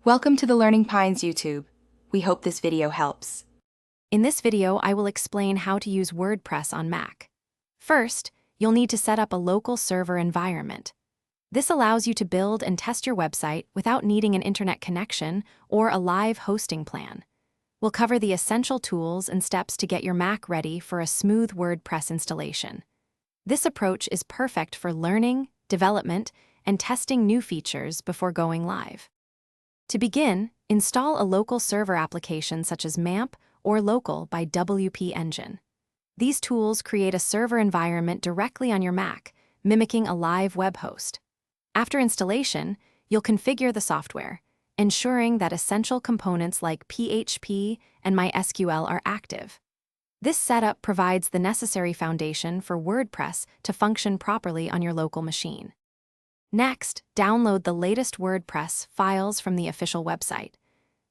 Welcome to the Learning Pines YouTube. We hope this video helps. In this video, I will explain how to use WordPress on Mac. First, you'll need to set up a local server environment. This allows you to build and test your website without needing an internet connection or a live hosting plan. We'll cover the essential tools and steps to get your Mac ready for a smooth WordPress installation. This approach is perfect for learning, development, and testing new features before going live. To begin, install a local server application such as MAMP or Local by WP Engine. These tools create a server environment directly on your Mac, mimicking a live web host. After installation, you'll configure the software, ensuring that essential components like PHP and MySQL are active. This setup provides the necessary foundation for WordPress to function properly on your local machine. Next, download the latest WordPress files from the official website.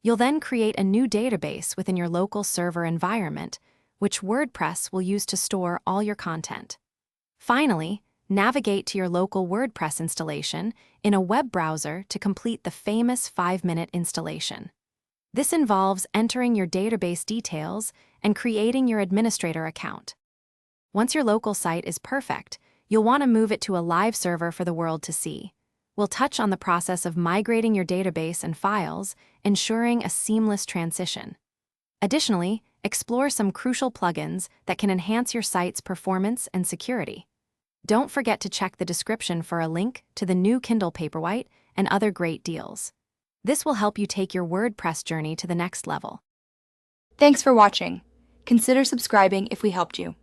You'll then create a new database within your local server environment, which WordPress will use to store all your content. Finally, navigate to your local WordPress installation in a web browser to complete the famous 5-minute installation. This involves entering your database details and creating your administrator account. Once your local site is perfect, you'll want to move it to a live server for the world to see. We'll touch on the process of migrating your database and files, ensuring a seamless transition. Additionally, explore some crucial plugins that can enhance your site's performance and security. Don't forget to check the description for a link to the new Kindle Paperwhite and other great deals. This will help you take your WordPress journey to the next level. Thanks for watching. Consider subscribing if we helped you.